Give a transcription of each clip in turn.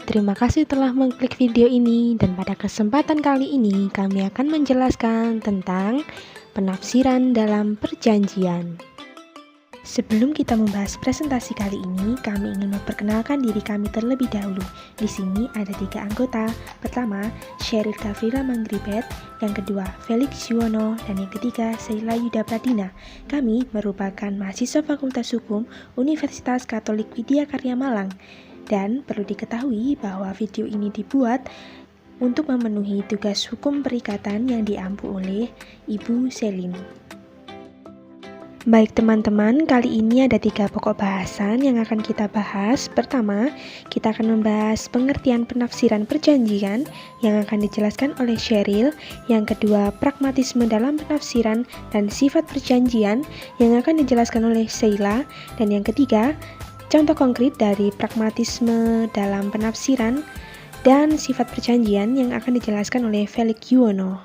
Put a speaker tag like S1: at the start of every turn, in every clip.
S1: terima kasih telah mengklik video ini dan pada kesempatan kali ini kami akan menjelaskan tentang penafsiran dalam perjanjian. Sebelum kita membahas presentasi kali ini, kami ingin memperkenalkan diri kami terlebih dahulu. Di sini ada 3 anggota. Pertama, Sheryl Gavrila Mangribet, yang kedua, Felix Yuwono, dan yang ketiga, Sheila Yuda Pradina. Kami merupakan mahasiswa Fakultas Hukum Universitas Katolik Widya Karya Malang. Dan perlu diketahui bahwa video ini dibuat untuk memenuhi tugas hukum perikatan yang diampu oleh Ibu Selin. Baik teman-teman, kali ini ada 3 pokok bahasan yang akan kita bahas. Pertama, kita akan membahas pengertian penafsiran perjanjian yang akan dijelaskan oleh Sheryl. Yang kedua, pragmatisme dalam penafsiran dan sifat perjanjian yang akan dijelaskan oleh Sheila. Dan yang ketiga, contoh konkret dari pragmatisme dalam penafsiran dan sifat perjanjian yang akan dijelaskan oleh Felix Yuwono.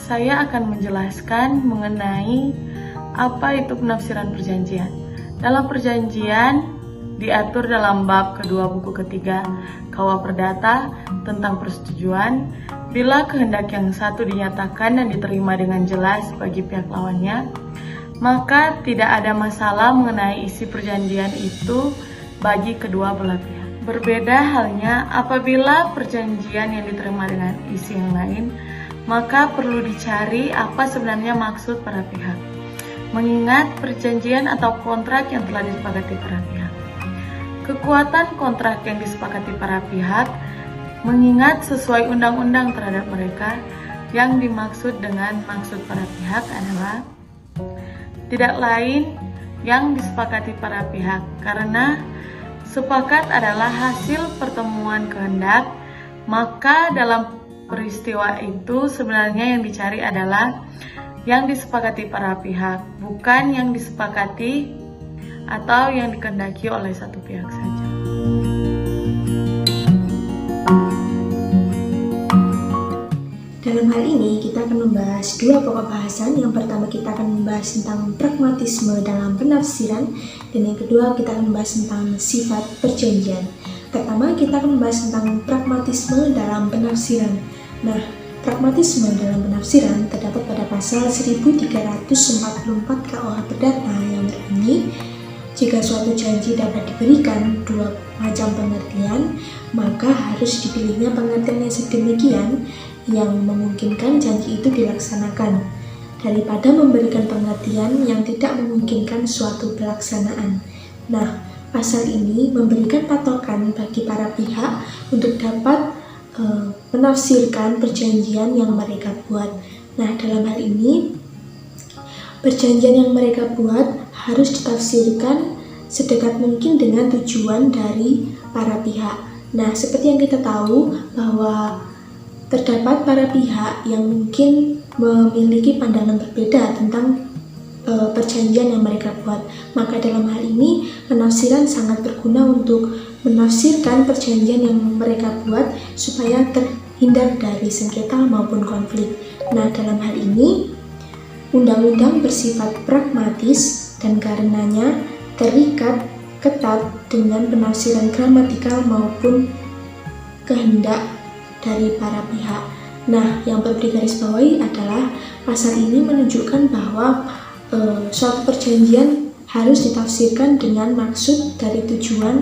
S2: Saya akan menjelaskan mengenai apa itu penafsiran perjanjian. Dalam perjanjian diatur dalam bab kedua buku ketiga KUA Perdata tentang persetujuan, bila kehendak yang satu dinyatakan dan diterima dengan jelas bagi pihak lawannya, maka tidak ada masalah mengenai isi perjanjian itu bagi kedua belah pihak. Berbeda halnya apabila perjanjian yang diterima dengan isi yang lain, maka perlu dicari apa sebenarnya maksud para pihak, mengingat perjanjian atau kontrak yang telah disepakati para pihak. Kekuatan kontrak yang disepakati para pihak mengingat sesuai undang-undang terhadap mereka, yang dimaksud dengan maksud para pihak adalah tidak lain yang disepakati para pihak, karena sepakat adalah hasil pertemuan kehendak, maka dalam peristiwa itu sebenarnya yang dicari adalah yang disepakati para pihak, bukan yang disepakati atau yang dikehendaki oleh satu pihak saja.
S1: Dalam hal ini kita akan membahas 2 pokok bahasan. Yang pertama kita akan membahas tentang pragmatisme dalam penafsiran, dan yang kedua kita akan membahas tentang sifat perjanjian. Pertama kita akan membahas tentang pragmatisme dalam penafsiran. Nah, pragmatisme dalam penafsiran terdapat pada pasal 1344 KUH Perdata yang berbunyi, jika suatu janji dapat diberikan 2 macam pengertian, maka harus dipilihnya pengertian yang sedemikian yang memungkinkan janji itu dilaksanakan, daripada memberikan pengertian yang tidak memungkinkan suatu pelaksanaan. Nah, pasal ini memberikan patokan bagi para pihak untuk dapat menafsirkan perjanjian yang mereka buat. Nah, dalam hal ini perjanjian yang mereka buat harus ditafsirkan sedekat mungkin dengan tujuan dari para pihak. Nah, seperti yang kita tahu bahwa terdapat para pihak yang mungkin memiliki pandangan berbeda tentang perjanjian yang mereka buat. Maka dalam hal ini penafsiran sangat berguna untuk menafsirkan perjanjian yang mereka buat supaya terhindar dari sengketa maupun konflik. Nah, dalam hal ini undang-undang bersifat pragmatis dan karenanya terikat ketat dengan penafsiran gramatikal maupun kehendak dari para pihak. Nah, yang perlu digarisbawahi adalah pasal ini menunjukkan bahwa suatu perjanjian harus ditafsirkan dengan maksud dari tujuan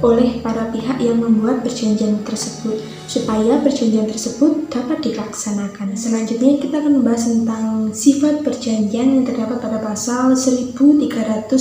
S1: oleh para pihak yang membuat perjanjian tersebut, supaya perjanjian tersebut dapat dilaksanakan. Selanjutnya kita akan membahas tentang sifat perjanjian yang terdapat pada pasal 1345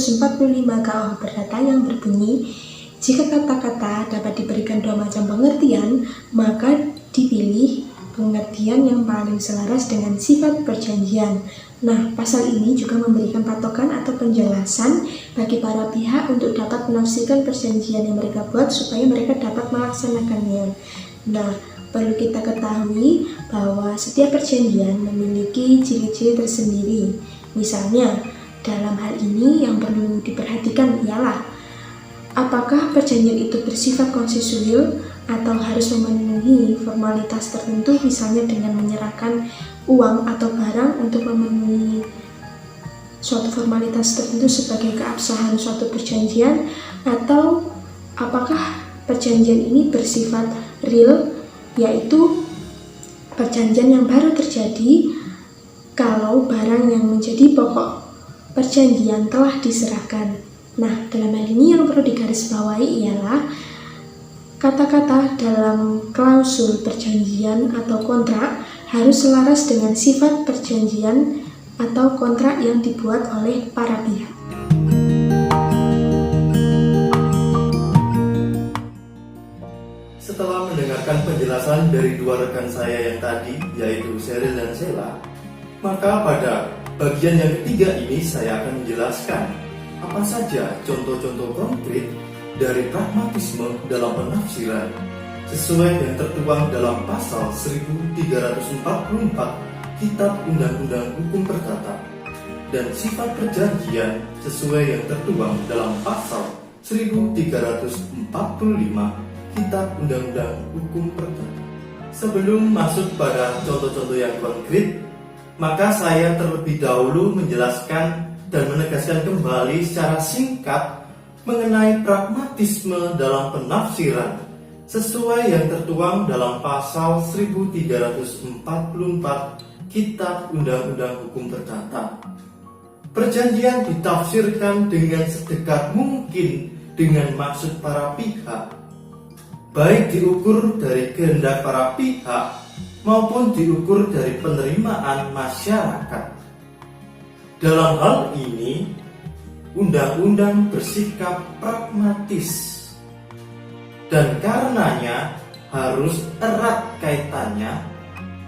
S1: KUH Perdata yang berbunyi, jika kata-kata dapat diberikan 2 macam pengertian, maka dipilih pengertian yang paling selaras dengan sifat perjanjian. Nah, pasal ini juga memberikan patokan atau penjelasan bagi para pihak untuk dapat menafsirkan perjanjian yang mereka buat supaya mereka dapat melaksanakannya. Nah, perlu kita ketahui bahwa setiap perjanjian memiliki ciri-ciri tersendiri. Misalnya, dalam hal ini yang perlu diperhatikan ialah apakah perjanjian itu bersifat konsensual atau harus memenuhi formalitas tertentu, misalnya dengan menyerahkan uang atau barang untuk memenuhi suatu formalitas tertentu sebagai keabsahan suatu perjanjian, atau apakah perjanjian ini bersifat real, yaitu perjanjian yang baru terjadi kalau barang yang menjadi pokok perjanjian telah diserahkan. Nah, dalam hal ini yang perlu digarisbawahi ialah kata-kata dalam klausul perjanjian atau kontrak harus selaras dengan sifat perjanjian atau kontrak yang dibuat oleh para pihak.
S3: Setelah mendengarkan penjelasan dari dua rekan saya yang tadi, yaitu Sheryl dan Sheila, maka pada bagian yang ketiga ini saya akan menjelaskan apa saja contoh-contoh konkret dari pragmatisme dalam penafsiran sesuai yang tertuang dalam pasal 1344 Kitab Undang-Undang Hukum Perdata dan sifat perjanjian sesuai yang tertuang dalam pasal 1345 Kitab Undang-Undang Hukum Perdata. Sebelum masuk pada contoh-contoh yang konkret, maka saya terlebih dahulu menjelaskan dan menegaskan kembali secara singkat mengenai pragmatisme dalam penafsiran sesuai yang tertuang dalam pasal 1344 Kitab Undang-Undang Hukum Perdata. Perjanjian ditafsirkan dengan sedekat mungkin dengan maksud para pihak, baik diukur dari kehendak para pihak maupun diukur dari penerimaan masyarakat. Dalam hal ini, undang-undang bersikap pragmatis dan karenanya harus erat kaitannya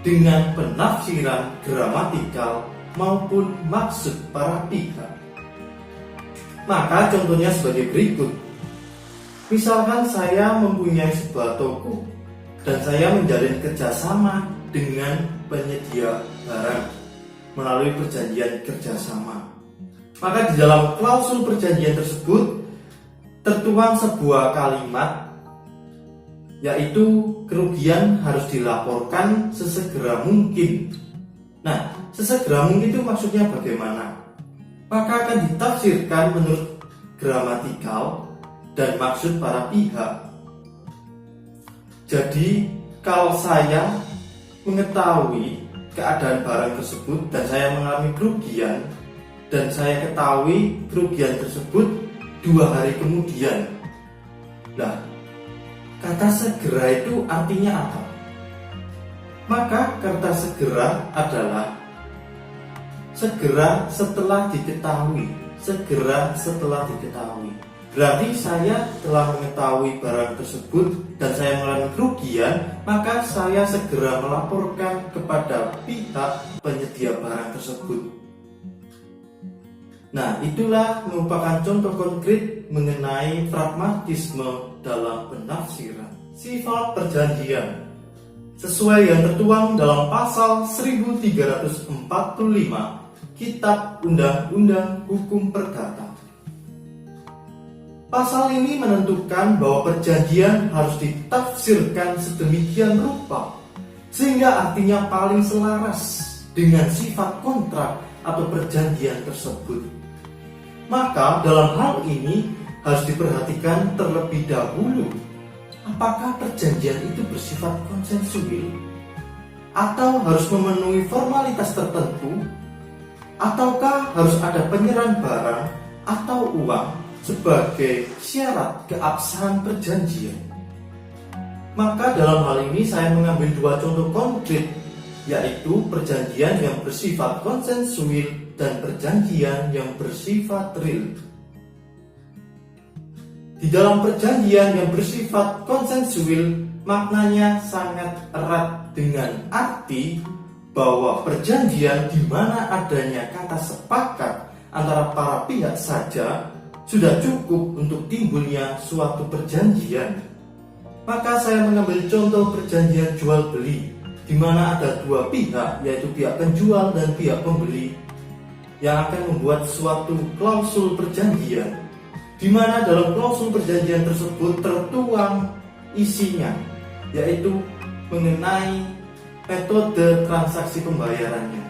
S3: dengan penafsiran gramatikal maupun maksud para pihak. Maka contohnya sebagai berikut. Misalkan saya mempunyai sebuah toko dan saya menjalin kerjasama dengan penyedia barang melalui perjanjian kerjasama. Maka di dalam klausul perjanjian tersebut tertuang sebuah kalimat, yaitu kerugian harus dilaporkan sesegera mungkin. Nah, sesegera mungkin itu maksudnya bagaimana? Maka akan ditafsirkan menurut gramatikal dan maksud para pihak. Jadi, kalau saya mengetahui keadaan barang tersebut dan saya mengalami kerugian, dan saya ketahui kerugian tersebut 2 hari kemudian. Nah, kata segera itu artinya apa? Maka kata segera adalah segera setelah diketahui. Segera setelah diketahui. Berarti saya telah mengetahui barang tersebut dan saya mengalami kerugian, maka saya segera melaporkan kepada pihak penyedia barang tersebut. Nah, itulah merupakan contoh konkret mengenai pragmatisme dalam penafsiran sifat perjanjian sesuai yang tertuang dalam pasal 1345 Kitab Undang-Undang Hukum Perdata. Pasal ini menentukan bahwa perjanjian harus ditafsirkan sedemikian rupa sehingga artinya paling selaras dengan sifat kontrak atau perjanjian tersebut. Maka dalam hal ini harus diperhatikan terlebih dahulu apakah perjanjian itu bersifat konsensual atau harus memenuhi formalitas tertentu, ataukah harus ada penyerahan barang atau uang sebagai syarat keabsahan perjanjian. Maka dalam hal ini saya mengambil 2 contoh konkret, yaitu perjanjian yang bersifat konsensual dan perjanjian yang bersifat real. Di dalam perjanjian yang bersifat konsensual, maknanya sangat erat dengan arti bahwa perjanjian di mana adanya kata sepakat antara para pihak saja sudah cukup untuk timbulnya suatu perjanjian. Maka saya mengambil contoh perjanjian jual beli, di mana ada 2 pihak, yaitu pihak penjual dan pihak pembeli, yang akan membuat suatu klausul perjanjian, di mana dalam klausul perjanjian tersebut tertuang isinya, yaitu mengenai metode transaksi pembayarannya.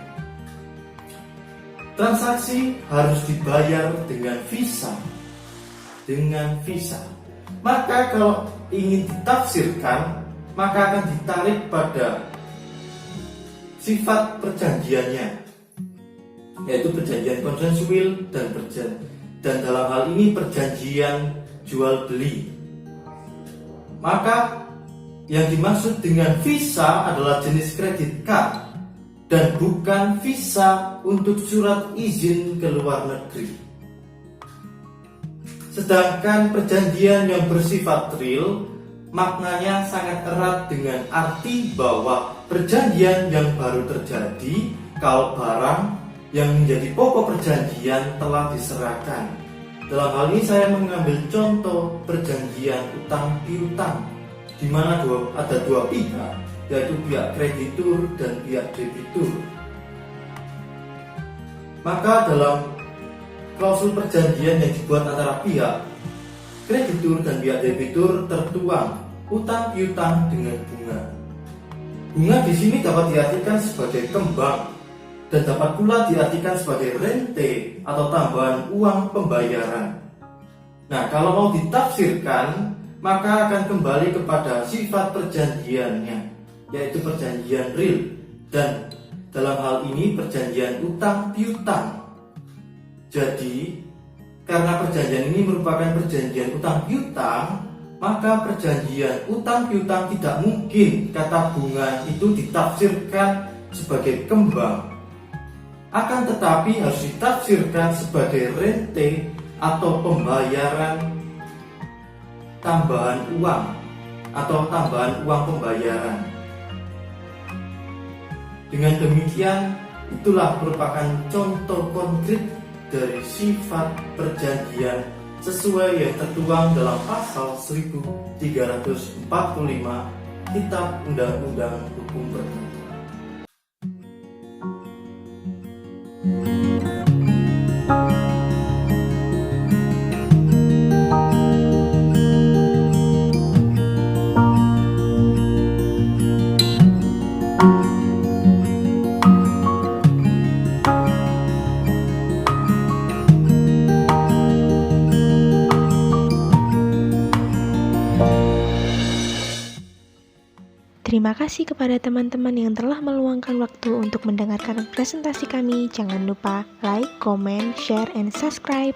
S3: transaksi harus dibayar dengan visa. Maka kalau ingin ditafsirkan, maka akan ditarik pada sifat perjanjiannya, yaitu perjanjian konsensual dan dalam hal ini perjanjian jual beli. Maka yang dimaksud dengan visa adalah jenis kredit card dan bukan visa untuk surat izin ke luar negeri. Sedangkan perjanjian yang bersifat real maknanya sangat erat dengan arti bahwa perjanjian yang baru terjadi kalau barang yang menjadi pokok perjanjian telah diserahkan. Dalam hal ini saya mengambil contoh perjanjian utang piutang, di mana ada dua pihak, yaitu pihak kreditur dan pihak debitur. Maka dalam klausul perjanjian yang dibuat antara pihak kreditur dan pihak debitur tertuang utang piutang dengan bunga. Bunga di sini dapat diartikan sebagai kembang dan dapat pula diartikan sebagai rente atau tambahan uang pembayaran. Nah, kalau mau ditafsirkan, maka akan kembali kepada sifat perjanjiannya, yaitu perjanjian real, dan dalam hal ini perjanjian utang piutang. Jadi, karena perjanjian ini merupakan perjanjian utang piutang, maka perjanjian utang piutang tidak mungkin kata bunga itu ditafsirkan sebagai kembang. Akan tetapi harus ditafsirkan sebagai rente atau pembayaran tambahan uang atau tambahan uang pembayaran. Dengan demikian, itulah merupakan contoh konkret dari sifat perjanjian sesuai yang tertuang dalam pasal 1345 Kitab Undang-Undang Hukum Perdata.
S1: Terima kasih kepada teman-teman yang telah meluangkan waktu untuk mendengarkan presentasi kami. Jangan lupa like, comment, share, and subscribe.